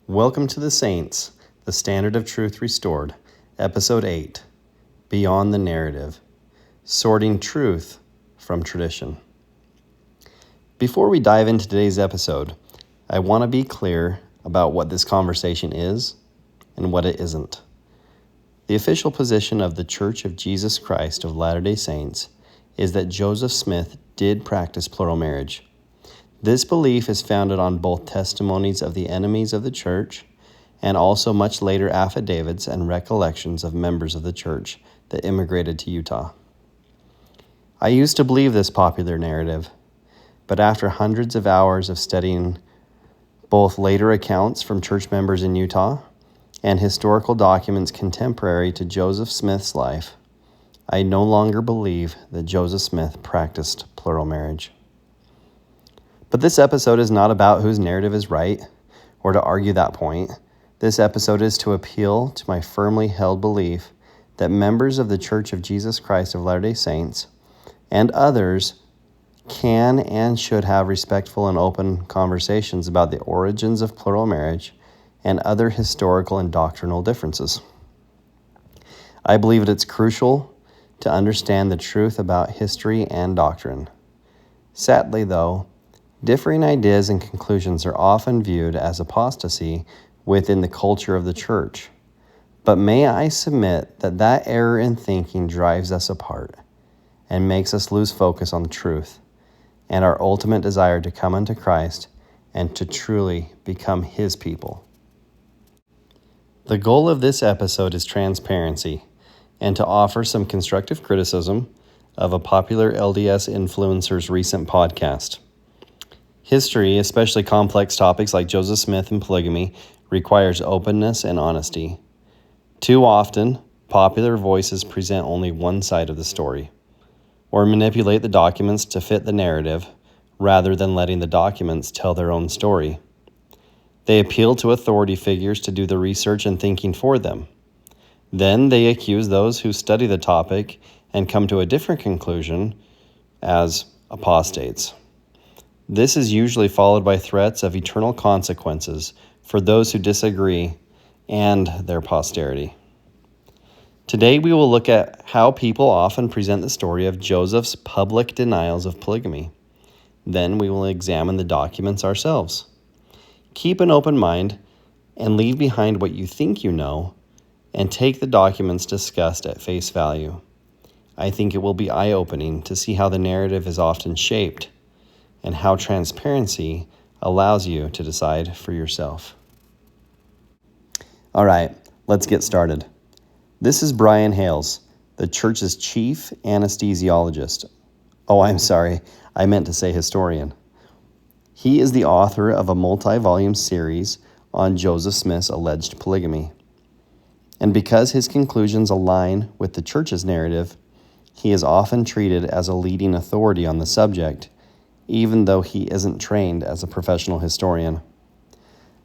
Welcome to the Saints, the Standard of Truth Restored, Episode 8, Beyond the Narrative, Sorting Truth from Tradition. Before we dive into today's episode, I want to be clear about what this conversation is and what it isn't. The official position of the Church of Jesus Christ of Latter-day Saints is that Joseph Smith did practice plural marriage. This belief is founded on both testimonies of the enemies of the church and also much later affidavits and recollections of members of the church that immigrated to Utah. I used to believe this popular narrative, but after hundreds of hours of studying both later accounts from church members in Utah and historical documents contemporary to Joseph Smith's life, I no longer believe that Joseph Smith practiced plural marriage. But this episode is not about whose narrative is right or to argue that point. This episode is to appeal to my firmly held belief that members of the Church of Jesus Christ of Latter-day Saints and others can and should have respectful and open conversations about the origins of plural marriage and other historical and doctrinal differences. I believe that it's crucial to understand the truth about history and doctrine. Sadly, though, differing ideas and conclusions are often viewed as apostasy within the culture of the church. But may I submit that that error in thinking drives us apart and makes us lose focus on the truth and our ultimate desire to come unto Christ and to truly become His people. The goal of this episode is transparency and to offer some constructive criticism of a popular LDS influencer's recent podcast. History, especially complex topics like Joseph Smith and polygamy, requires openness and honesty. Too often, popular voices present only one side of the story, or manipulate the documents to fit the narrative, rather than letting the documents tell their own story. They appeal to authority figures to do the research and thinking for them. Then they accuse those who study the topic and come to a different conclusion as apostates. This is usually followed by threats of eternal consequences for those who disagree and their posterity. Today we will look at how people often present the story of Joseph's public denials of polygamy. Then we will examine the documents ourselves. Keep an open mind and leave behind what you think you know and take the documents discussed at face value. I think it will be eye-opening to see how the narrative is often shaped and how transparency allows you to decide for yourself. All right, let's get started. This is Brian Hales, the church's chief anesthesiologist. Oh, I'm sorry, I meant to say historian. He is the author of a multi-volume series on Joseph Smith's alleged polygamy. And because his conclusions align with the church's narrative, he is often treated as a leading authority on the subject, even though he isn't trained as a professional historian.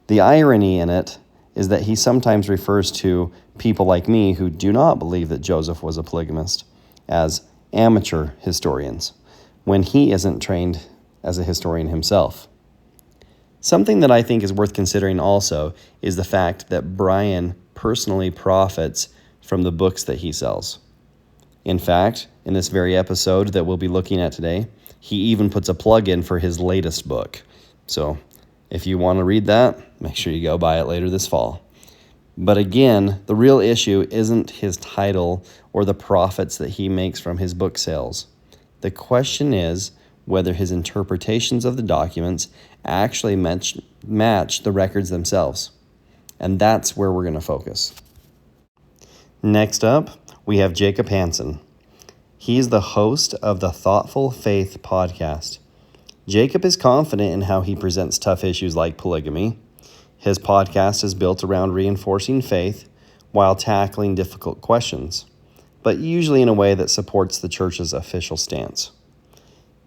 The irony in it is that he sometimes refers to people like me who do not believe that Joseph was a polygamist as amateur historians, when he isn't trained as a historian himself. Something that I think is worth considering also is the fact that Brian personally profits from the books that he sells. In fact, in this very episode that we'll be looking at today, he even puts a plug in for his latest book. So if you want to read that, make sure you go buy it later this fall. But again, the real issue isn't his title or the profits that he makes from his book sales. The question is whether his interpretations of the documents actually match the records themselves. And that's where we're going to focus. Next up, we have Jacob Hansen. He's the host of the Thoughtful Faith podcast. Jacob is confident in how he presents tough issues like polygamy. His podcast is built around reinforcing faith while tackling difficult questions, but usually in a way that supports the church's official stance.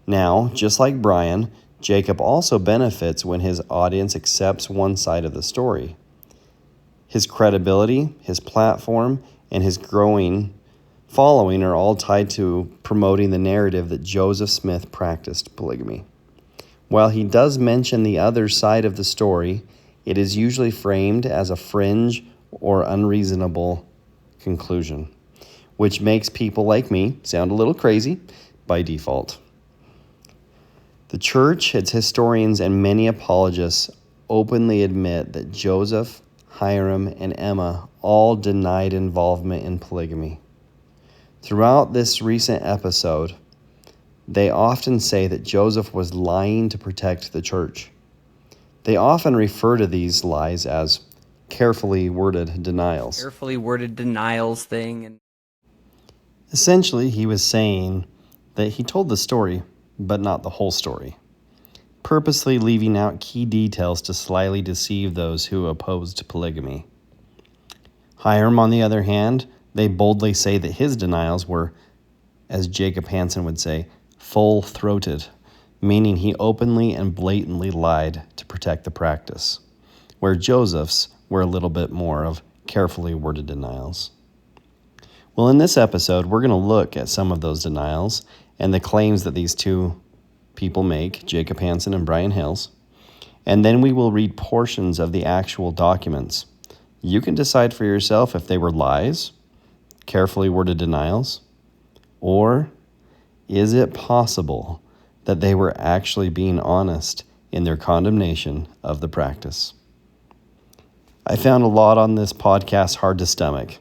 Now, just like Brian, Jacob also benefits when his audience accepts one side of the story. His credibility, his platform, and his growing following are all tied to promoting the narrative that Joseph Smith practiced polygamy. While he does mention the other side of the story it is usually framed as a fringe or unreasonable conclusion, which makes people like me sound a little crazy by default. The church, its historians, and many apologists openly admit that Joseph, Hiram, and Emma all denied involvement in polygamy. Throughout this recent episode, they often say that Joseph was lying to protect the church. They often refer to these lies as carefully worded denials. Carefully worded denials thing. Essentially, he was saying that he told the story, but not the whole story, purposely leaving out key details to slyly deceive those who opposed polygamy. Hiram, on the other hand, they boldly say that his denials were, as Jacob Hansen would say, full-throated, meaning he openly and blatantly lied to protect the practice, where Joseph's were a little bit more of carefully worded denials. Well, in this episode, we're going to look at some of those denials and the claims that these two people make, Jacob Hansen and Brian Hales, and then we will read portions of the actual documents. You can decide for yourself if they were lies, carefully worded denials, or is it possible that they were actually being honest in their condemnation of the practice? I found a lot on this podcast hard to stomach,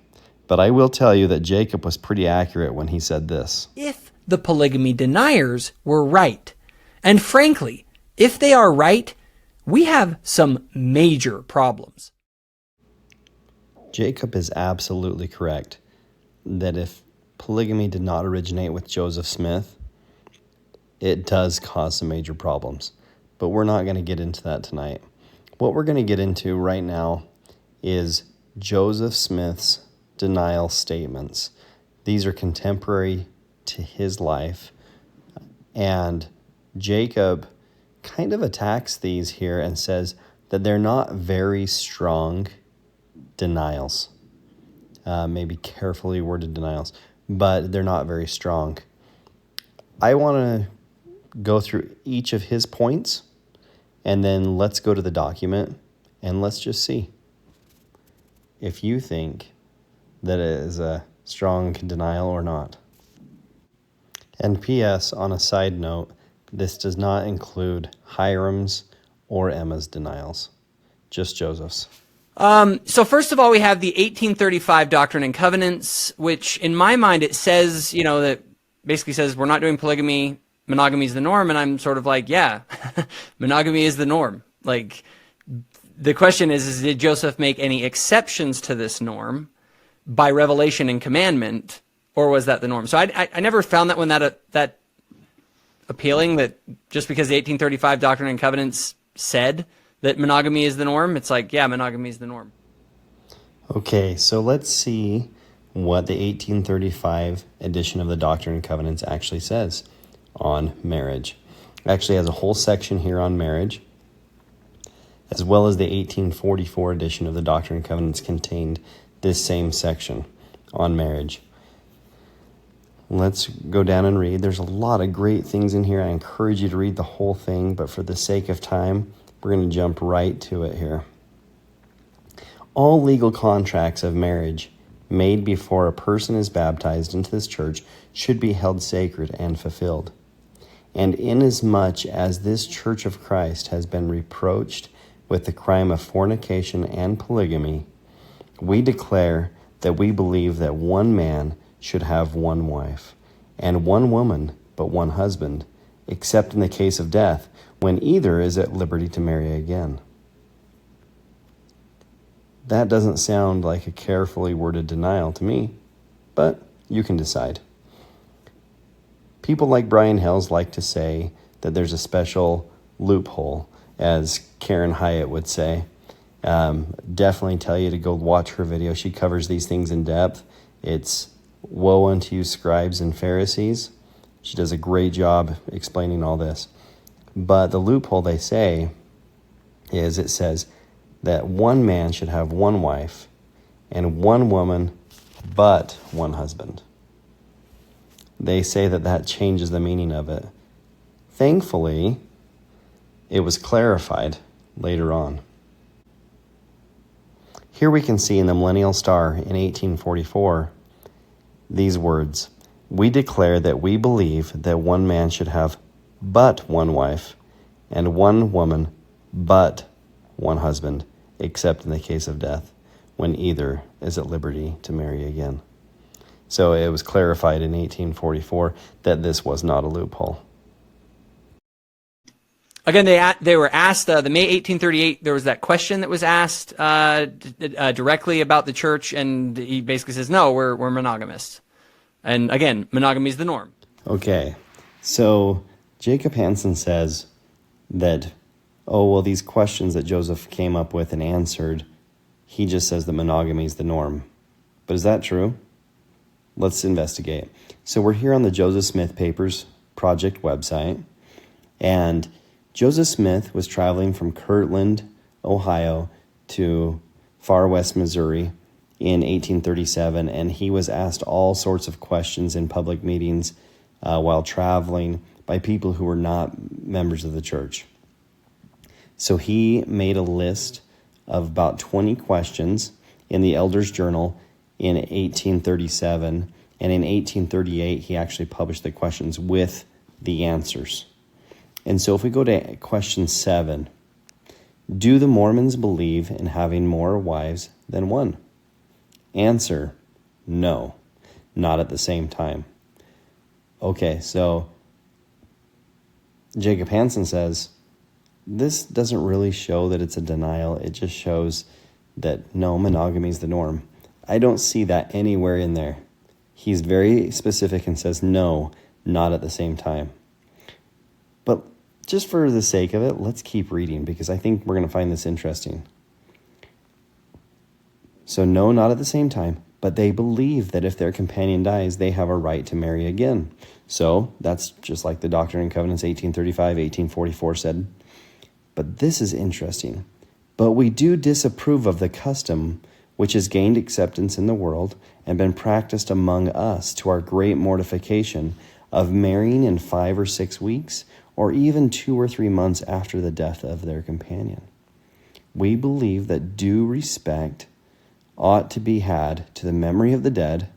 but I will tell you that Jacob was pretty accurate when he said this. If the polygamy deniers were right, and frankly, if they are right, we have some major problems. Jacob is absolutely correct that if polygamy did not originate with Joseph Smith, it does cause some major problems. But we're not going to get into that tonight. What we're going to get into right now is Joseph Smith's denial statements. These are contemporary to his life, and Jacob kind of attacks these here and says that they're not very strong denials, maybe carefully worded denials, but they're not very strong. I want to go through each of his points, and then let's go to the document, and let's just see if you think that it is a strong denial or not. And P.S., on a side note, this does not include Hiram's or Emma's denials, just Joseph's. So first of all, we have the 1835 Doctrine and Covenants, which in my mind, it says, that basically says we're not doing polygamy, monogamy is the norm. And I'm sort of like, yeah, monogamy is the norm. Like, the question is did Joseph make any exceptions to this norm by revelation and commandment, or was that the norm? So I never found that one that appealing, that just because the 1835 Doctrine and Covenants said that monogamy is the norm, it's like, yeah, monogamy is the norm. Okay, so let's see what the 1835 edition of the Doctrine and Covenants actually says on marriage. It actually has a whole section here on marriage, as well as the 1844 edition of the Doctrine and Covenants contained this same section on marriage. Let's go down and read. There's a lot of great things in here. I encourage you to read the whole thing, but for the sake of time, we're going to jump right to it here. All legal contracts of marriage made before a person is baptized into this church should be held sacred and fulfilled. And inasmuch as this church of Christ has been reproached with the crime of fornication and polygamy, we declare that we believe that one man should have one wife, and one woman but one husband, except in the case of death, when either is at liberty to marry again. That doesn't sound like a carefully worded denial to me, but you can decide. People like Brian Hales like to say that there's a special loophole, as Karen Hyatt would say. Definitely tell you to go watch her video. She covers these things in depth. It's Woe unto you, scribes and Pharisees. She does a great job explaining all this. But the loophole they say is, it says that one man should have one wife and one woman but one husband. They say that changes the meaning of it. Thankfully, it was clarified later on. Here we can see in the Millennial Star in 1844 these words, "We declare that we believe that one man should have but one wife, and one woman but one husband, except in the case of death, when either is at liberty to marry again." So it was clarified in 1844 that this was not a loophole. Again, they were asked, the May 1838, there was that question that was asked directly about the church, and he basically says, no, we're monogamists. And again, monogamy is the norm. Okay, so Jacob Hansen says that, oh, well, these questions that Joseph came up with and answered, he just says that monogamy is the norm. But is that true? Let's investigate. So we're here on the Joseph Smith Papers Project website, and Joseph Smith was traveling from Kirtland, Ohio to far west Missouri in 1837, and he was asked all sorts of questions in public meetings while traveling by people who were not members of the church. So he made a list of about 20 questions in the Elder's Journal in 1837, and in 1838 he actually published the questions with the answers. And so if we go to question 7, do the Mormons believe in having more wives than one? Answer, no, not at the same time. Okay, so Jacob Hansen says, this doesn't really show that it's a denial. It just shows that no, monogamy is the norm. I don't see that anywhere in there. He's very specific and says, no, not at the same time. But just for the sake of it, let's keep reading because I think we're going to find this interesting. So no, not at the same time, but they believe that if their companion dies, they have a right to marry again. So that's just like the Doctrine and Covenants 1835, 1844 said. But this is interesting. But we do disapprove of the custom which has gained acceptance in the world and been practiced among us to our great mortification of marrying in 5 or 6 weeks, or even 2 or 3 months after the death of their companion. We believe that due respect ought to be had to the memory of the dead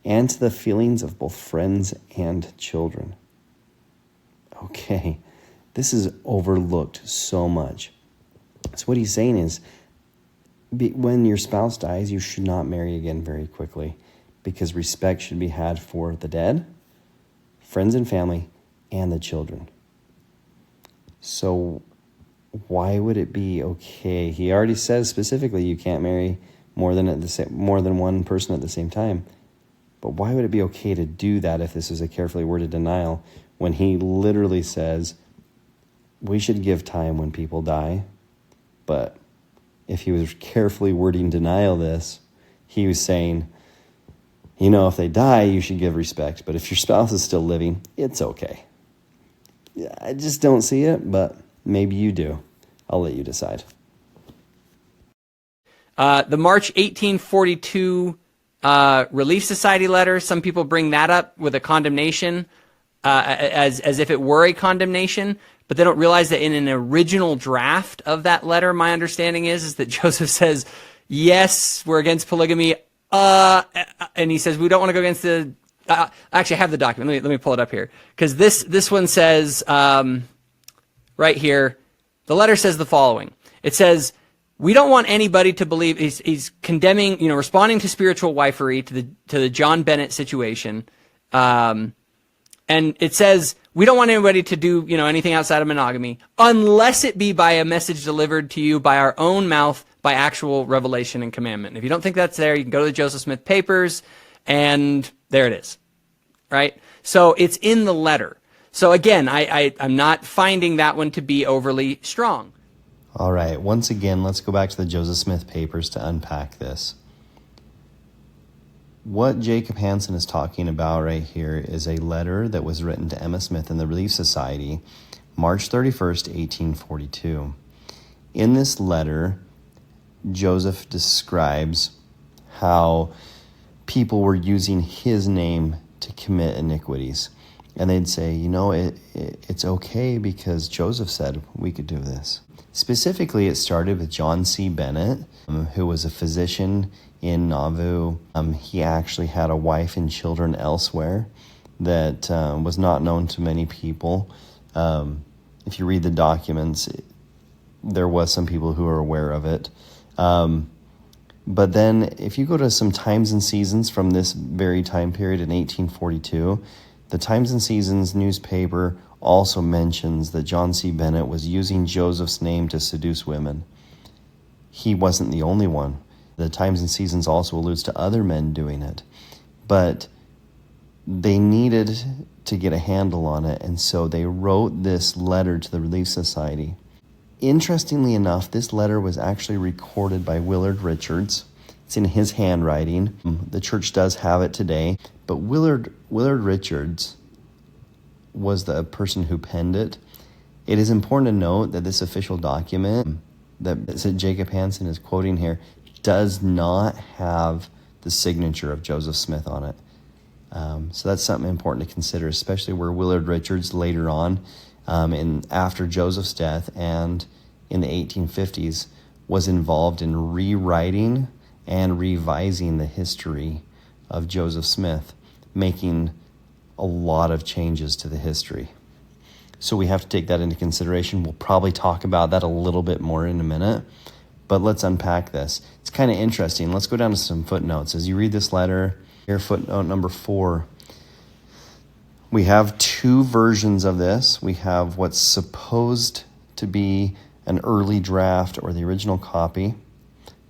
and to the feelings of both friends and children. Okay, this is overlooked so much. So what he's saying is, when your spouse dies, you should not marry again very quickly because respect should be had for the dead, friends and family, and the children. So why would it be okay? He already says specifically you can't marry more than one person at the same time. But why would it be okay to do that if this is a carefully worded denial when he literally says we should give time when people die? But if he was carefully wording denial this, he was saying, you know, if they die, you should give respect. But if your spouse is still living, it's okay. I just don't see it, but maybe you do. I'll let you decide. The March 1842 Relief Society letter, some people bring that up with a condemnation, as if it were a condemnation, but they don't realize that in an original draft of that letter, my understanding is that Joseph says, yes, we're against polygamy, and he says we don't want to go against the... actually, I have the document. Let me pull it up here, because this one says right here, the letter says the following. It says, we don't want anybody to believe, he's condemning, responding to spiritual wifery, to the John Bennett situation. And it says, we don't want anybody to do, anything outside of monogamy unless it be by a message delivered to you by our own mouth by actual revelation and commandment. If you don't think that's there, you can go to the Joseph Smith Papers, and there it is, right? So it's in the letter. So again, I'm not finding that one to be overly strong. All right, once again, let's go back to the Joseph Smith Papers to unpack this. What Jacob Hansen is talking about right here is a letter that was written to Emma Smith in the Relief Society, March 31st, 1842. In this letter, Joseph describes how people were using his name to commit iniquities. And they'd say, it's okay because Joseph said we could do this. Specifically, it started with John C. Bennett, who was a physician in Nauvoo. He actually had a wife and children elsewhere that was not known to many people. If you read the documents, there was some people who are aware of it. But then if you go to some Times and Seasons from this very time period in 1842, the Times and Seasons newspaper also mentions that John C. Bennett was using Joseph's name to seduce women. He wasn't the only one. The Times and Seasons also alludes to other men doing it. But they needed to get a handle on it, and so they wrote this letter to the Relief Society. Interestingly enough, this letter was actually recorded by Willard Richards. It's in his handwriting. The church does have it today, but Willard Richards was the person who penned it. It is important to note that this official document that Jacob Hansen is quoting here does not have the signature of Joseph Smith on it. So that's something important to consider, especially where Willard Richards later on, after Joseph's death and in the 1850s, was involved in rewriting and revising the history of Joseph Smith, making a lot of changes to the history. So we have to take that into consideration. We'll probably talk about that a little bit more in a minute, but let's unpack this. It's kind of interesting. Let's go down to some footnotes. As you read this letter, here, footnote number 4, we have two versions of this. We have what's supposed to be an early draft or the original copy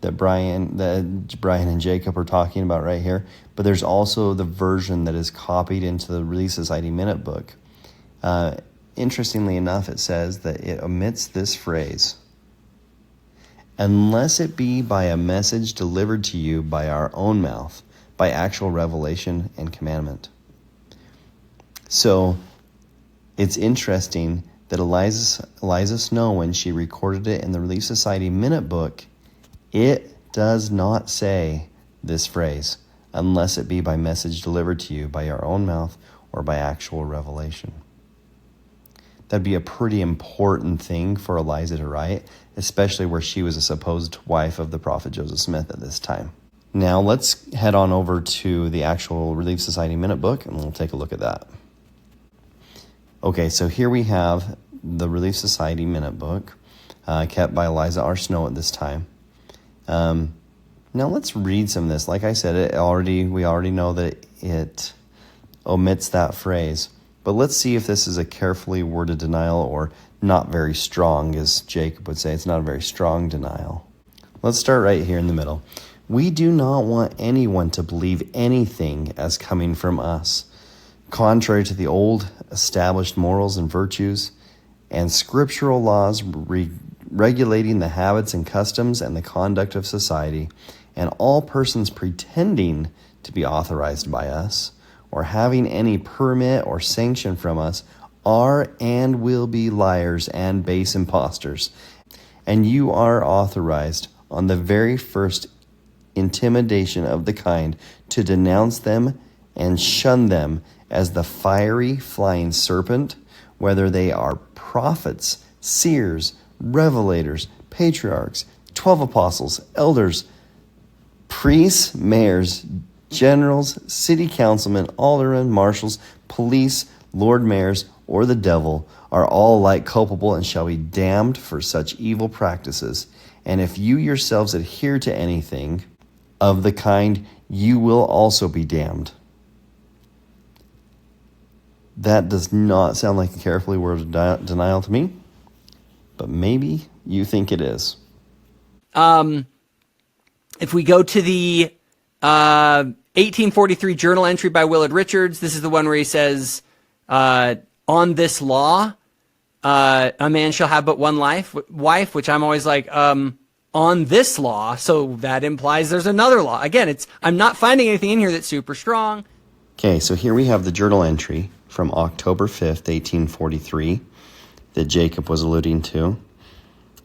that Brian and Jacob are talking about right here. But there's also the version that is copied into the Relief Society Minute Book. Interestingly enough, it says that it omits this phrase, unless it be by a message delivered to you by our own mouth, by actual revelation and commandment. So it's interesting that Eliza Snow, when she recorded it in the Relief Society Minute Book, it does not say this phrase, unless it be by message delivered to you by our own mouth or by actual revelation. That'd be a pretty important thing for Eliza to write, especially where she was a supposed wife of the prophet Joseph Smith at this time. Now let's head on over to the actual Relief Society Minute Book, and we'll take a look at that. Okay, so here we have the Relief Society Minute Book, kept by Eliza R. Snow at this time. Now let's read some of this. Like I said, we already know that it omits that phrase. But let's see if this is a carefully worded denial or not very strong, as Jacob would say. It's not a very strong denial. Let's start right here in the middle. We do not want anyone to believe anything as coming from us, contrary to the old established morals and virtues and scriptural laws regulating the habits and customs and the conduct of society, and all persons pretending to be authorized by us or having any permit or sanction from us are and will be liars and base impostors. And you are authorized on the very first intimidation of the kind to denounce them and shun them as the fiery flying serpent, whether they are prophets, seers, revelators, patriarchs, 12 apostles, elders, priests, mayors, generals, city councilmen, aldermen, marshals, police, lord mayors, or the devil, are all alike culpable and shall be damned for such evil practices. And if you yourselves adhere to anything of the kind, you will also be damned. That does not sound like a carefully worded denial to me, but maybe you think it is. If we go to the 1843 journal entry by Willard Richards, this is the one where he says, on this law, a man shall have but one wife, which I'm always like, on this law, so that implies there's another law. Again, I'm not finding anything in here that's super strong. Okay, so here we have the journal entry from October 5th, 1843, that Jacob was alluding to.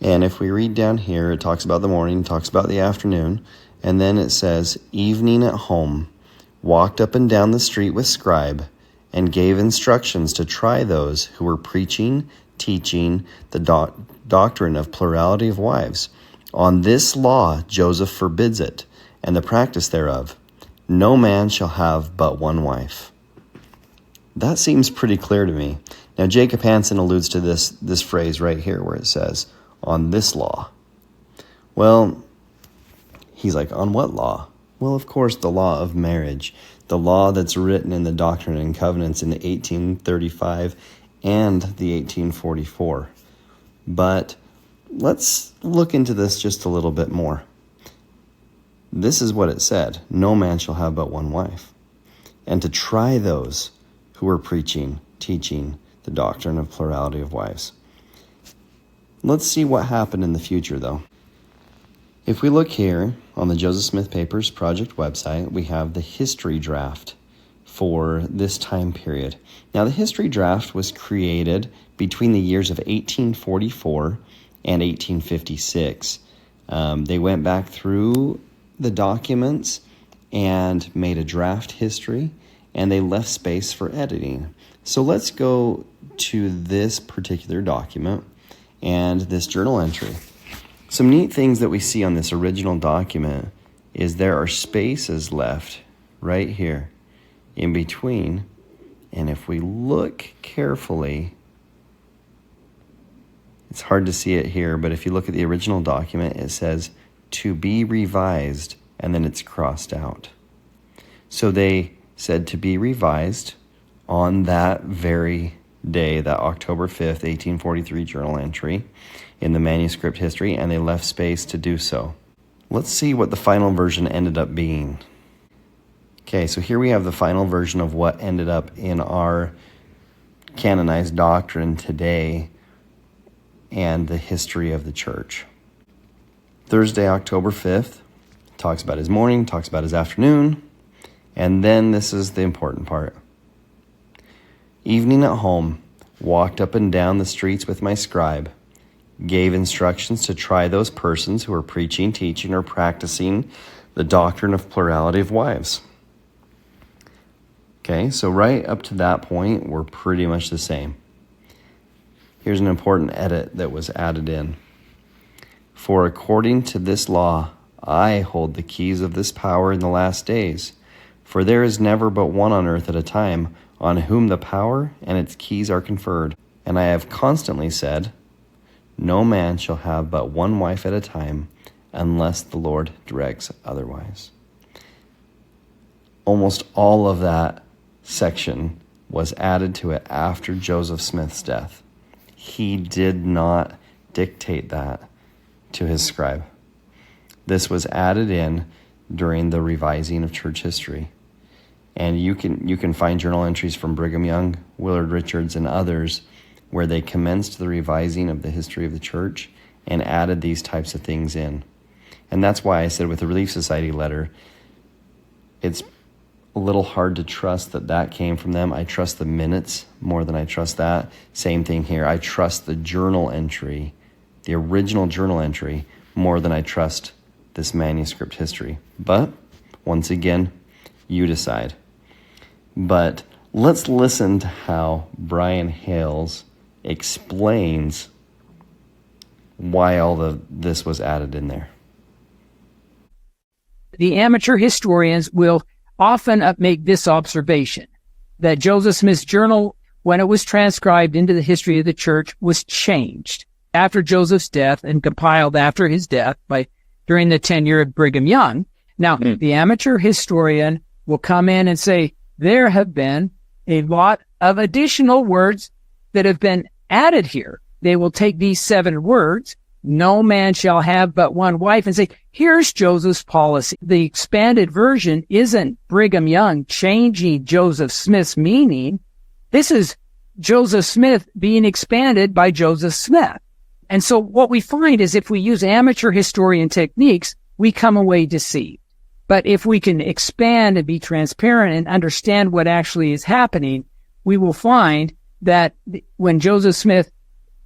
And if we read down here, it talks about the morning, talks about the afternoon, and then it says, evening at home, walked up and down the street with scribe, and gave instructions to try those who were preaching, teaching the doctrine of plurality of wives. On this law Joseph forbids it, and the practice thereof. No man shall have but one wife. That seems pretty clear to me. Now, Jacob Hansen alludes to this phrase right here where it says, on this law. Well, he's like, on what law? Well, of course, the law of marriage, the law that's written in the Doctrine and Covenants in the 1835 and the 1844. But let's look into this just a little bit more. This is what it said, no man shall have but one wife. And to try those who were preaching, teaching the doctrine of plurality of wives. Let's see what happened in the future, though. If we look here on the Joseph Smith Papers Project website, we have the history draft for this time period. Now, the history draft was created between the years of 1844 and 1856. They went back through the documents and made a draft history, and they left space for editing. So let's go to this particular document and this journal entry. Some neat things that we see on this original document is there are spaces left right here in between. And if we look carefully, it's hard to see it here, but if you look at the original document, it says to be revised, and then it's crossed out. So they said to be revised on that very day, that October 5th, 1843 journal entry in the manuscript history, and they left space to do so. Let's see what the final version ended up being. Okay, so here we have the final version of what ended up in our canonized doctrine today and the history of the church. Thursday, October 5th, talks about his morning, talks about his afternoon, and then this is the important part. Evening at home, walked up and down the streets with my scribe, gave instructions to try those persons who were preaching, teaching, or practicing the doctrine of plurality of wives. Okay, so right up to that point, we're pretty much the same. Here's an important edit that was added in. For according to this law, I hold the keys of this power in the last days. For there is never but one on earth at a time on whom the power and its keys are conferred. And I have constantly said, no man shall have but one wife at a time unless the Lord directs otherwise. Almost all of that section was added to it after Joseph Smith's death. He did not dictate that to his scribe. This was added in during the revising of church history. And you can find journal entries from Brigham Young, Willard Richards, and others where they commenced the revising of the history of the church and added these types of things in. And that's why I said with the Relief Society letter, it's a little hard to trust that came from them. I trust the minutes more than I trust that. Same thing here. I trust the journal entry, the original journal entry, more than I trust this manuscript history. But once again, you decide. But let's listen to how Brian Hales explains why all of this was added in there. The amateur historians will often make this observation, that Joseph Smith's journal, when it was transcribed into the history of the church, was changed after Joseph's death and compiled after his death during the tenure of Brigham Young. Now, the amateur historian will come in and say, there have been a lot of additional words that have been added here. They will take these 7 words, no man shall have but one wife, and say, here's Joseph's policy. The expanded version isn't Brigham Young changing Joseph Smith's meaning. This is Joseph Smith being expanded by Joseph Smith. And so what we find is if we use amateur historian techniques, we come away deceived. But if we can expand and be transparent and understand what actually is happening, we will find that when Joseph Smith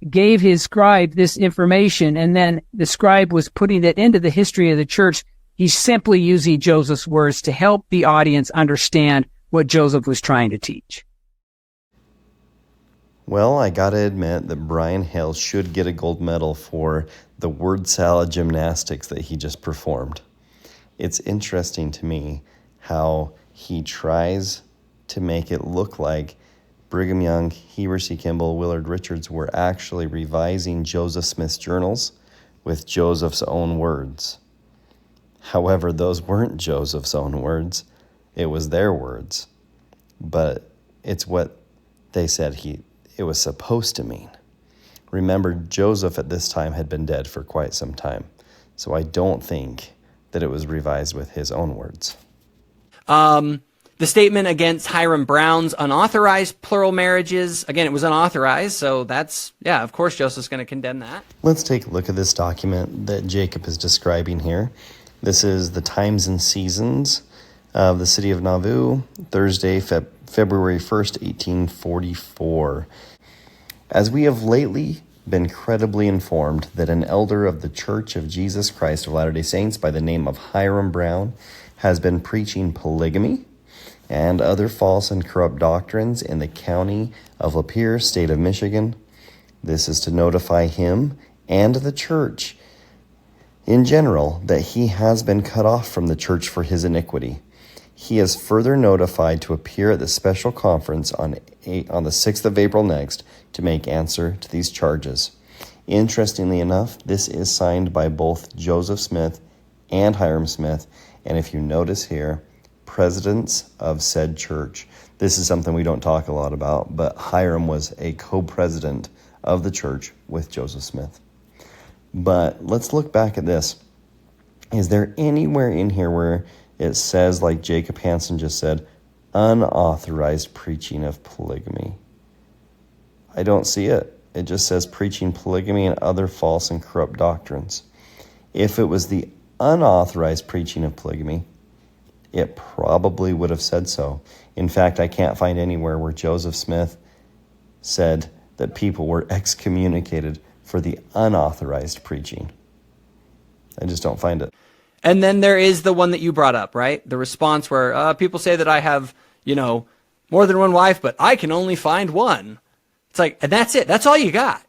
gave his scribe this information and then the scribe was putting it into the history of the church, he's simply using Joseph's words to help the audience understand what Joseph was trying to teach. Well, I gotta admit that Brian Hales should get a gold medal for the word salad gymnastics that he just performed. It's interesting to me how he tries to make it look like Brigham Young, Heber C. Kimball, Willard Richards were actually revising Joseph Smith's journals with Joseph's own words. However, those weren't Joseph's own words. It was their words. But it's what they said it was supposed to mean. Remember, Joseph at this time had been dead for quite some time. So I don't think that it was revised with his own words. The statement against Hiram Brown's unauthorized plural marriages, again, it was unauthorized, so that's, yeah, of course Joseph's going to condemn that. Let's take a look at this document that Jacob is describing here. This is the times and seasons of the city of Nauvoo, Thursday, February 1st, 1844. As we have lately been credibly informed that an elder of the Church of Jesus Christ of Latter-day Saints by the name of Hiram Brown has been preaching polygamy and other false and corrupt doctrines in the county of Lapeer, state of Michigan. This is to notify him and the church in general that he has been cut off from the church for his iniquity. He is further notified to appear at the special conference on the 6th of April next to make answer to these charges. Interestingly enough, this is signed by both Joseph Smith and Hiram Smith, and if you notice here, presidents of said church. This is something we don't talk a lot about, but Hiram was a co-president of the church with Joseph Smith. But let's look back at this. Is there anywhere in here where it says, like Jacob Hansen just said, unauthorized preaching of polygamy? I don't see it. It just says preaching polygamy and other false and corrupt doctrines. If it was the unauthorized preaching of polygamy, it probably would have said so. In fact, I can't find anywhere where Joseph Smith said that people were excommunicated for the unauthorized preaching. I just don't find it. And then there is the one that you brought up, right? The response where people say that I have, more than one wife, but I can only find one. It's like, and that's it. That's all you got.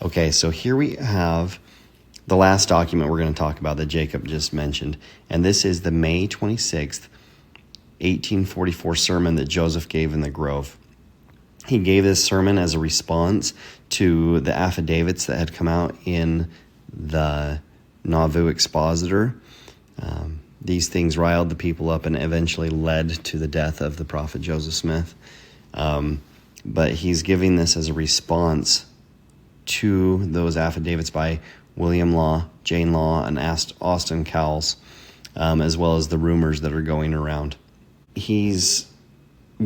Okay, so here we have the last document we're going to talk about that Jacob just mentioned. And this is the May 26th, 1844 sermon that Joseph gave in the Grove. He gave this sermon as a response to the affidavits that had come out in the Nauvoo Expositor. These things riled the people up and eventually led to the death of the prophet Joseph Smith. But he's giving this as a response to those affidavits by William Law, Jane Law, and Austin Cowles, as well as the rumors that are going around. He's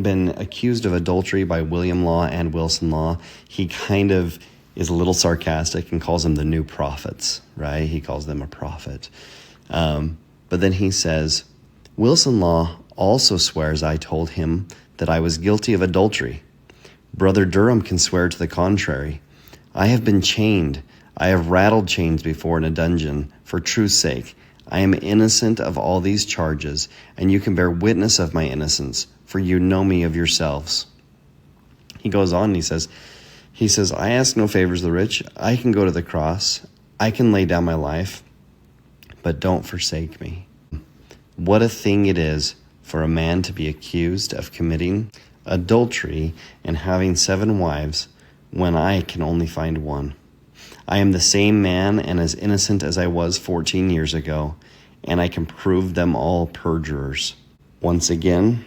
been accused of adultery by William Law and Wilson Law. He kind of is a little sarcastic and calls them the new prophets, right? He calls them a prophet. But then he says, Wilson Law also swears I told him that I was guilty of adultery. Brother Durham can swear to the contrary. I have been chained. I have rattled chains before in a dungeon for truth's sake. I am innocent of all these charges, and you can bear witness of my innocence, for you know me of yourselves. He goes on and he says, I ask no favors of the rich. I can go to the cross. I can lay down my life, but don't forsake me. What a thing it is for a man to be accused of committing adultery and having 7 wives when I can only find one. I am the same man and as innocent as I was 14 years ago, and I can prove them all perjurers. Once again,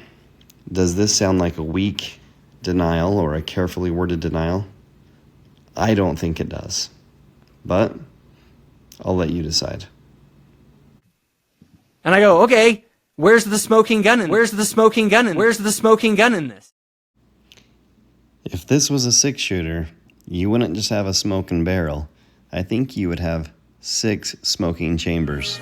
does this sound like a weak denial or a carefully worded denial? I don't think it does, but I'll let you decide. And I go, okay, where's the smoking gun in this? Where's the smoking gun in? Where's the smoking gun in this? If this was a 6-shooter, you wouldn't just have a smoking barrel. I think you would have 6 smoking chambers.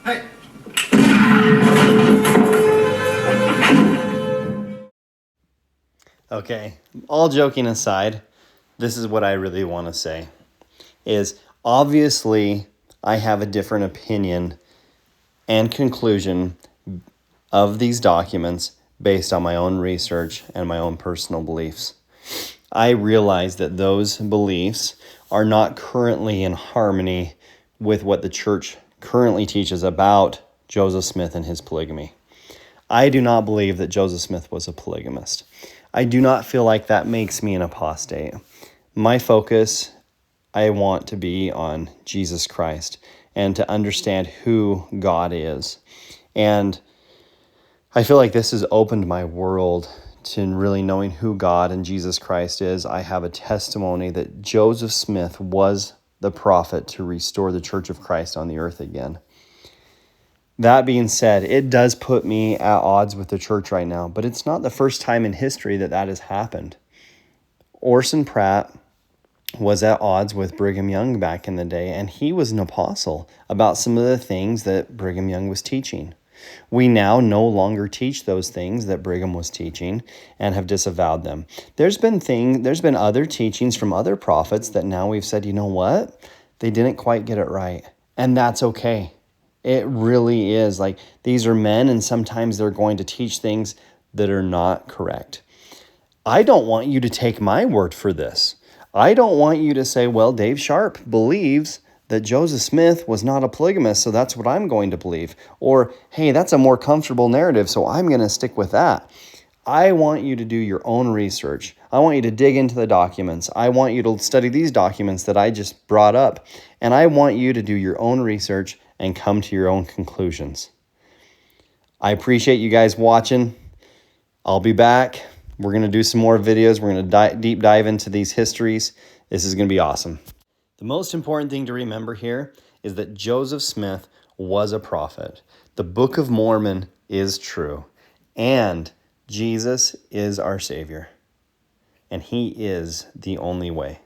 Hey. Okay, all joking aside, this is what I really want to say. Is obviously I have a different opinion and conclusion of these documents based on my own research and my own personal beliefs. I realize that those beliefs are not currently in harmony with what the church currently teaches about Joseph Smith and his polygamy. I do not believe that Joseph Smith was a polygamist. I do not feel like that makes me an apostate. My focus, I want to be on Jesus Christ and to understand who God is. And I feel like this has opened my world to really knowing who God and Jesus Christ is. I have a testimony that Joseph Smith was the prophet to restore the Church of Christ on the earth again. That being said, it does put me at odds with the church right now, but it's not the first time in history that that has happened. Orson Pratt was at odds with Brigham Young back in the day, and he was an apostle about some of the things that Brigham Young was teaching. We now no longer teach those things that Brigham was teaching and have disavowed them. There's been other teachings from other prophets that now we've said, you know what? They didn't quite get it right. And that's okay. It really is. Like, these are men, and sometimes they're going to teach things that are not correct. I don't want you to take my word for this. I don't want you to say, well, Dave Sharp believes that Joseph Smith was not a polygamist, so that's what I'm going to believe. Or, hey, that's a more comfortable narrative, so I'm going to stick with that. I want you to do your own research. I want you to dig into the documents. I want you to study these documents that I just brought up. And I want you to do your own research and come to your own conclusions. I appreciate you guys watching. I'll be back. We're going to do some more videos. We're going to deep dive into these histories. This is going to be awesome. The most important thing to remember here is that Joseph Smith was a prophet. The Book of Mormon is true. And Jesus is our Savior. And He is the only way.